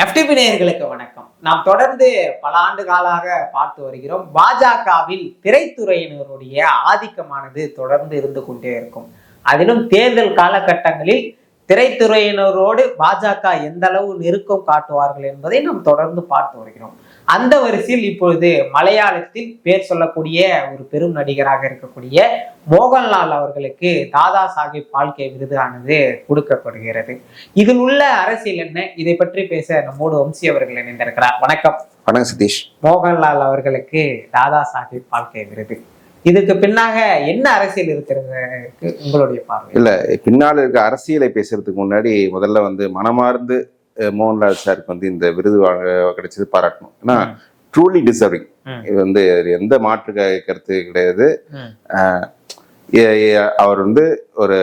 FTP நேயர்களுக்கு வணக்கம். நாம் தொடர்ந்து பல ஆண்டு காலாக பார்த்து வருகிறோம். பாஜகவில் திரைத்துறையினருடைய ஆதிக்கமானது தொடர்ந்து இருந்து கொண்டே இருக்கும். அதிலும் தேர்தல் காலகட்டங்களில் திரைத்துறையினரோடு பாஜக எந்த அளவு நெருக்கம் காட்டுவார்கள் என்பதை நாம் தொடர்ந்து பார்த்து வருகிறோம். அந்த வரிசையில் இப்பொழுது மலையாளத்தில் பேர் சொல்லக்கூடிய ஒரு பெரும் நடிகராக இருக்கக்கூடிய மோகன்லால் அவர்களுக்கு தாதா சாஹிப் பால்கே விருதானது கொடுக்கப்படுகிறது. இதில் உள்ள அரசியல் என்ன, இதை பற்றி பேச நம்மோடு வம்சி அவர்கள் இணைந்திருக்கிறார். வணக்கம். வணக்கம் சதீஷ். மோகன்லால் அவர்களுக்கு தாதா சாஹிப் பால்கே விருது, இதுக்கு பின்னாக என்ன அரசியல் இருக்கிறது உங்களுடைய பார்வை? இல்ல, பின்னால இருக்க அரசியலை பேசுறதுக்கு முன்னாடி முதல்ல மனமார்ந்து மோகன்லால் சாருக்கு இந்த விருது கிடைச்சது பாராட்டணும். ஏன்னா ட்ரூலி டிசர்விங். இது எந்த மாற்று கருத்து கிடையாது. அவர் ஒரு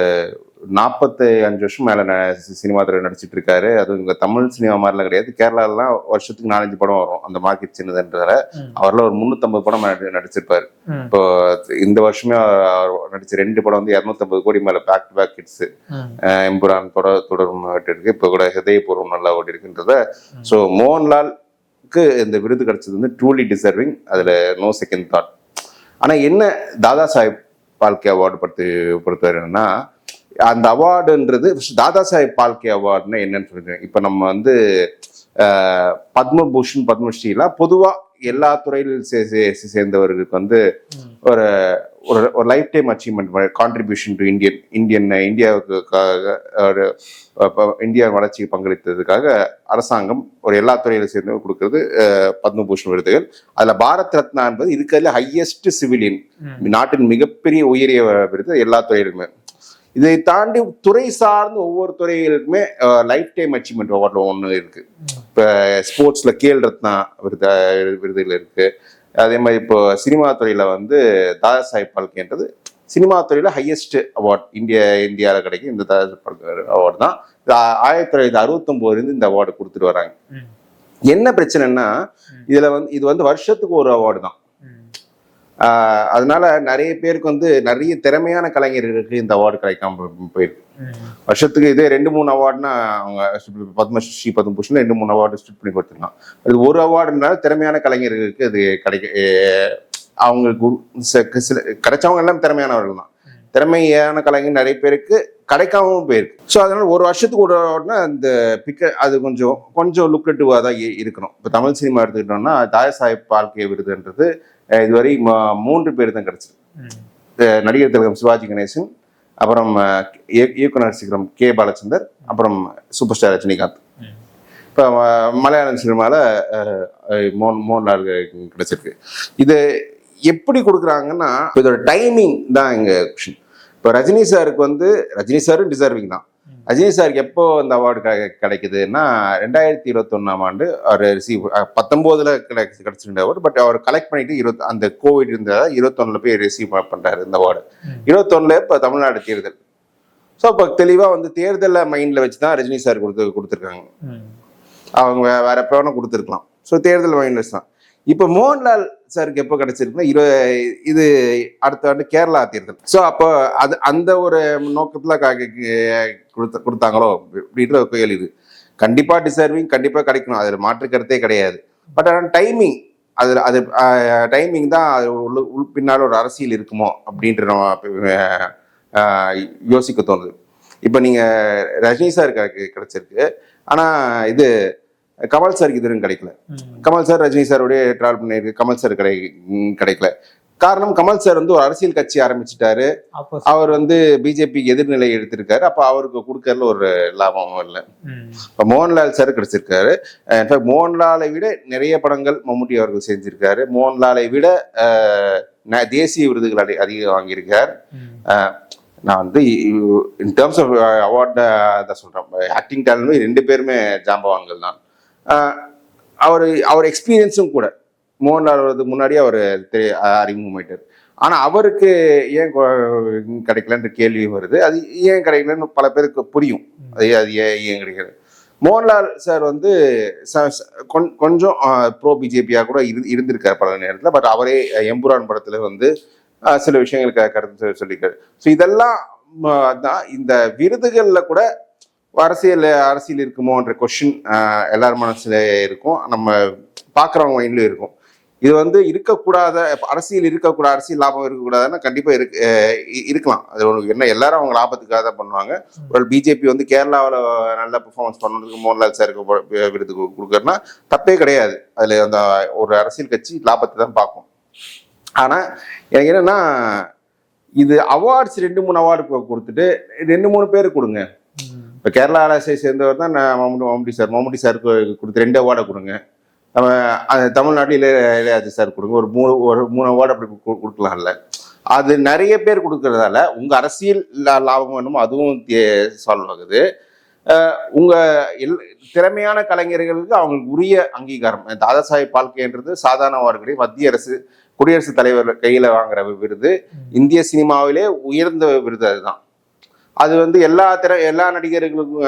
45 வருஷம் மேல சினிமா துறை நடிச்சிட்டு இருக்காரு. அதுவும் இங்க தமிழ் சினிமா மாதிரிலாம் கிடையாது. கேரளாலாம் வருஷத்துக்கு 4-5 படம் வரும். அந்த மார்க்கெட் சின்னதுன்றதால அவர்லாம் ஒரு 350 படம் நடிச்சிருப்பாரு. இப்போ இந்த வருஷமே நடிச்ச 2 படம் 250 கோடி மேல back to back hits. Empuraan Thudarum இருக்கு, இப்ப கூட ஹிருதயபூர்வம் நல்லா ஓடி இருக்குன்றத. ஸோ மோகன்லாலுக்கு இந்த விருது கிடைச்சது ட்ரூலி டிசர்விங். அதுல நோ செகண்ட் தாட். ஆனா என்ன தாதா சாஹிப் பால்கே அவார்டு பொறுத்தவரைன்னா, அந்த அவார்டுன்றது தாதா சாஹிப் பால்கே அவார்டுன்னு என்னன்னு சொல்றேன். இப்ப நம்ம பத்மபூஷன் பத்மஸ்ரீலாம் பொதுவா எல்லா துறையிலும் சேர்ந்தவர்களுக்கு ஒரு ஒரு life time achievement, contribution to India வளர்ச்சிக்கு பங்களித்ததுக்காக அரசாங்கம் ஒரு எல்லா துறையில சேர்ந்து கொடுக்கறது பத்மபூஷன் விருதுகள். அதுல பாரத் ரத்னா என்பது இருக்கிறதுல ஹையஸ்ட் சிவிலியன், நாட்டின் மிகப்பெரிய உயரிய விருது எல்லா துறையிலுமே. இதை தாண்டி துறை சார்ந்து ஒவ்வொரு துறைகளுக்குமே லைஃப் டைம் அச்சீவ்மெண்ட் அவார்டு ஒன்று இருக்கு. இப்போ ஸ்போர்ட்ஸ்ல கேல் ரத்னா விருதுகள் இருக்கு. அதே மாதிரி இப்போ சினிமா துறையில தாதா சாஹிப் பால்கேன்றது சினிமா துறையில ஹையஸ்ட் அவார்ட் இந்தியாவில் கிடைக்கும். இந்த தாதா சாஹிப் பால்கே அவார்டு தான் 1969 இந்த அவார்டு கொடுத்துட்டு வராங்க. என்ன பிரச்சனைன்னா, இதுல இது வருஷத்துக்கு ஒரு அவார்டு தான். அதனால நிறைய பேருக்கு நிறைய திறமையான கலைஞர்களுக்கு இந்த அவார்டு கிடைக்காம போயிருக்கு. வருஷத்துக்கு இதே 2-3 அவார்டுனா அவங்க பத்மஸ்ரீ பத்மபூஷன் 2-3 அவார்டு ஸ்ட்ரிட் பண்ணி கொடுத்துருக்காங்க. அது ஒரு அவார்டுனால திறமையான கலைஞர்களுக்கு அது அவங்களுக்கு கிடைச்சவங்க எல்லாம் திறமையானவர்கள் தான். திறமையான கலைஞர் நிறைய பேருக்கு கிடைக்காமவும் போயிருக்கு. ஸோ அதனால ஒரு வருஷத்துக்கு ஒரு அவார்டுனா அந்த அது கொஞ்சம் லுக்ரேட்டிவா தான் இருக்கணும். இப்போ தமிழ் சினிமா எடுத்துக்கிட்டோம்னா தாதா சாஹிப் பால்கே விருதுன்றது இதுவரை 3 பேர் தான் கிடைச்சிருக்கு. நடிகர் திலகம் சிவாஜி கணேசன், அப்புறம் இயக்குனர் சிகரம் கே பாலச்சந்தர், அப்புறம் சூப்பர் ஸ்டார் ரஜினிகாந்த். இப்போ மலையாளம் சினிமால மோகன்லால் கிடைச்சிருக்கு. இது எப்படி கொடுக்குறாங்கன்னா, இதோட டைமிங் தான் எங்க கொஸ்டின். இப்போ ரஜினி சாரும் டிசர்விங் தான். ரஜினி சாருக்கு எப்போ இந்த அவார்டு கிடைக்குதுன்னா 2021 அவர் ரிசீவ் 19 கிடைச்சிருந்த அவார்டு. பட் அவர் கலெக்ட் பண்ணிட்டு அந்த கோவிட் இருந்ததா 21 போய் ரிசீவ் பண்றாரு இந்த அவார்டு. 21 இப்போ தமிழ்நாடு தேர்தல். ஸோ இப்போ தெளிவா தேர்தலை மைண்ட்ல வச்சுதான் ரஜினி சார் கொடுத்துருக்காங்க. அவங்க வேற எப்போ வேணா கொடுத்துருக்கலாம். ஸோ தேர்தல் மைண்ட்ல வச்சு தான். இப்போ மோகன்லால் சாருக்கு எப்போ கிடைச்சிருக்குன்னா இது அடுத்த ஆண்டு கேரளா தேர்தல். ஸோ அப்போ அந்த ஒரு நோக்கத்துல கொடுத்தாங்களோ அப்படின்ற ஒரு கேள்வி. இது கண்டிப்பா டிசர்விங், கண்டிப்பா கிடைக்கணும், அதுல மாற்று கருத்தே கிடையாது. பட் ஆனால் டைமிங், அது டைமிங் தான். அது பின்னால ஒரு அரசியல் இருக்குமோ அப்படின்ற நம்ம யோசிக்க தோணுது. இப்போ நீங்க ரஜினி சாருக்கு கிடைச்சிருக்கு, ஆனா இது கமல் சாருக்கு இதுவும் கிடைக்கல. கமல் சார் ரஜினி சாரோடய டிராவல் பண்ணிருக்கு, கமல் சார் கிடைக்கல. காரணம், கமல் சார் ஒரு அரசியல் கட்சி ஆரம்பிச்சுட்டாரு. அவர் பிஜேபிக்கு எதிர்நிலை எடுத்திருக்காரு. அப்ப அவருக்கு கொடுக்கறதுல ஒரு லாபமும் இல்லை. இப்ப மோகன்லால் சார் கிடைச்சிருக்காரு. மோகன்லாலை விட நிறைய படங்கள் மம்முட்டி அவர்கள் செஞ்சிருக்காரு. மோகன்லாலை விட தேசிய விருதுகள் அதிகம் வாங்கியிருக்கார். நான் இன் டேர்ம்ஸ் ஆஃப் அவார்ட் தான் சொல்றேன். ஆக்டிங் டேலண்ட் 2 பேருமே ஜாம்பவான்கள் தான். அவர் எக்ஸ்பீரியன்ஸும் கூட மோகன்லால் முன்னாடியே அவர் அறிமுகமாயிட்டார். ஆனா அவருக்கு ஏன் கிடைக்கலன்ற கேள்வியும் வருது. அது ஏன் கிடைக்கலன்னு பல பேருக்கு புரியும். அது ஏன் கிடைக்கிறது. மோகன்லால் சார் கொஞ்சம் ப்ரோ பிஜேபியா கூட இருந்திருக்காரு பல நேரத்துல. பட் அவரே எம்புரான் படத்துல சில விஷயங்களுக்கு கருத்து சொல்லியிருக்காரு. ஸோ இதெல்லாம் தான் இந்த விருதுகள்ல கூட அரசியல் இருக்குமோன்ற கொஸ்டின் எல்லார் மனசுல இருக்கும், நம்ம பாக்குறவங்க மைண்ட்லயும் இருக்கும். இது வந்து இருக்கக்கூடாத அரசியல் லாபம் இருக்கக்கூடாதுன்னா கண்டிப்பா இருக்கலாம். அது என்ன எல்லாரும் அவங்க லாபத்துக்காக தான் பண்ணுவாங்க. ஒரு பிஜேபி வந்து கேரளாவில் நல்ல பெர்ஃபார்மன்ஸ் பண்ணதுக்கு மோகன்லால் சாருக்கு விருது கொடுக்கறதுனா தப்பே கிடையாது. அதுல அந்த ஒரு அரசியல் கட்சி லாபத்தை தான் பார்க்கும். ஆனா எனக்கு என்னன்னா, இது அவார்ட்ஸ் 2-3 அவார்டு கொடுத்துட்டு 2-3 பேருக்கு கொடுங்க. இப்ப கேரளாவை சேர்ந்தவர் தான் மம்முட்டி சாருக்கு கொடுத்து 2 அவார்டை கொடுங்க. நம்ம தமிழ்நாட்டில் இளையராஜா சார் கொடுங்க, ஒரு 3 அவார்டு அப்படி கொடுக்கலாம்ல. அது நிறைய பேர் கொடுக்கறதால உங்க அரசியல் லாபம் வேணுமோ அதுவும் சால்வ் ஆகுது. உங்க திறமையான கலைஞர்களுக்கு அவங்களுக்கு உரிய அங்கீகாரம். தாதா சாஹேப் பால்கேன்றது சாதாரண அவார்டு கிடையாது. மத்திய அரசு குடியரசுத் தலைவர் கையில வாங்குற விருது, இந்திய சினிமாவிலே உயர்ந்த விருது. அதுதான். அது வந்து எல்லா நடிகர்களுக்கும்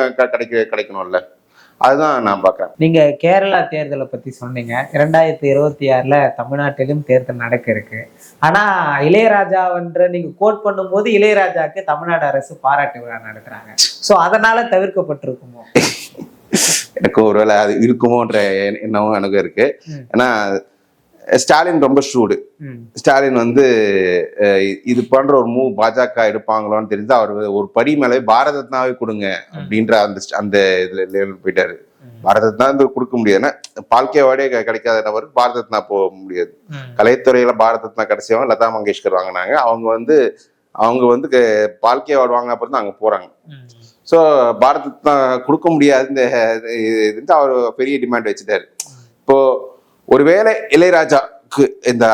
கிடைக்கணும்ல. அதுதான் நான் பாக்குறேன். நீங்க கேரளா தேர்தலை பத்தி சொன்னீங்க. 2026 தமிழ்நாட்டிலும் தேர்தல் நடக்க இருக்கு. ஆனா இளையராஜாவன்ற நீங்க கோட் பண்ணும்போது இளையராஜாக்கு தமிழ்நாடு அரசு பாராட்டு விழா நடத்துறாங்க. சோ அதனால தவிர்க்கப்பட்டிருக்குமோ? எனக்கு ஒருவேளை அது இருக்குமோன்ற எண்ணமும் எனக்கு இருக்கு. ஏன்னா ஸ்டாலின் ரொம்ப ஷூடு. ஸ்டாலின் வந்து இது பண்ற ஒரு மூவ் பாஜக எடுப்பாங்களோன்னு தெரிஞ்சு அவர் ஒரு படி மேலே பாரத ரத்னாவே கொடுங்க அப்படின்ற அந்த இதுல போயிட்டாரு. பாரத ரத்னா கொடுக்க முடியாது. ஏன்னா பால்கே அவார்டே கிடைக்காத நபருக்கு பாரத ரத்னா போக முடியாது. கலைத்துறையில பாரத ரத்னா கிடைச்சவங்க லதா மங்கேஷ்கர் வாங்கினாங்க. அவங்க வந்து பால்கே அவார்டு வாங்கின அப்புறம் தான் அங்க போறாங்க. ஸோ பாரத ரத்னா கொடுக்க முடியாது. அவர் பெரிய டிமாண்ட் வச்சுட்டாரு. இப்போ ஒருவேளை இளையராஜாக்கு இந்த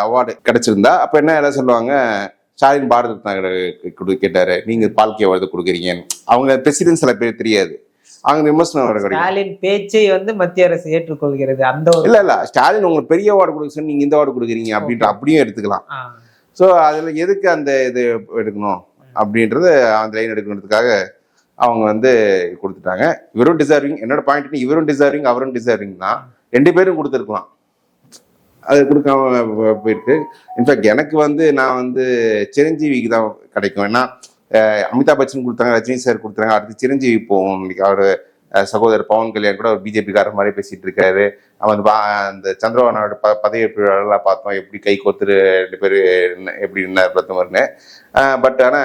அவார்டு கிடைச்சிருந்தா அப்ப என்ன எல்லாம் சொல்லுவாங்க, ஸ்டாலின் பாரத ரத்னா கேட்டாரு, நீங்க பால்கே அவார்டு கொடுக்குறீங்க. அவங்க பிரசிடென்ட் சில பேர் தெரியாது. அவங்க விமர்சனம் ஸ்டாலின் பேச்சை வந்து மத்திய அரசு ஏற்றுக்கொள்கிறது. அந்த இல்ல ஸ்டாலின் உங்களுக்கு பெரிய அவார்டு கொடுக்க நீங்க இந்த அவார்டு கொடுக்குறீங்க அப்படின்ற அப்படியும் எடுத்துக்கலாம். ஸோ அதுல எதுக்கு அந்த இது எடுக்கணும் அப்படின்றது அந்த லைன் எடுக்கணுன்றதுக்காக அவங்க வந்து கொடுத்துட்டாங்க. இவரும் டிசர்விங். என்னோட பாயிண்ட், இவரும் டிசர்விங் அவரும் டிசர்விங் தான். 2 பேரும் கொடுத்துருக்கலாம். அது கொடுக்காம போயிருக்கு. இன்ஃபேக்ட் எனக்கு வந்து நான் வந்து சிரஞ்சீவிக்கு தான் கிடைக்கும். ஏன்னா அமிதாப் பச்சன் கொடுத்தாங்க, ரஜினி சார் கொடுத்தாங்க, அடுத்து சிரஞ்சீவி போவோம். இன்னைக்கு அவரு சகோதரர் பவன் கல்யாண் கூட ஒரு பிஜேபிக்காரர் மாதிரி பேசிட்டு இருக்காரு. அவன் அந்த சந்திரபாபு பதவியேற்பு விழாலாம் பார்த்தோம், எப்படி கை கோத்துரு 2 பேரு எப்படி இருந்தார் பிரதமர்னு. பட் ஆனா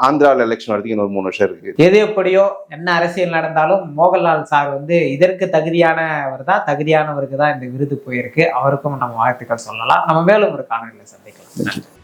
ஆந்திராவில் எலெக்ஷன் வரதுக்கு இன்னொரு 3 வருஷம் இருக்கு. எது எப்படியோ என்ன அரசியல் நடந்தாலும் மோகன்லால் சார் வந்து இதற்கு தகுதியானவருக்கு தான் இந்த விருது போயிருக்கு. அவருக்கும் நம்ம வாழ்த்துக்கள் சொல்லலாம். நம்ம மேலும் ஒரு காணொலியில சந்திக்கலாம்.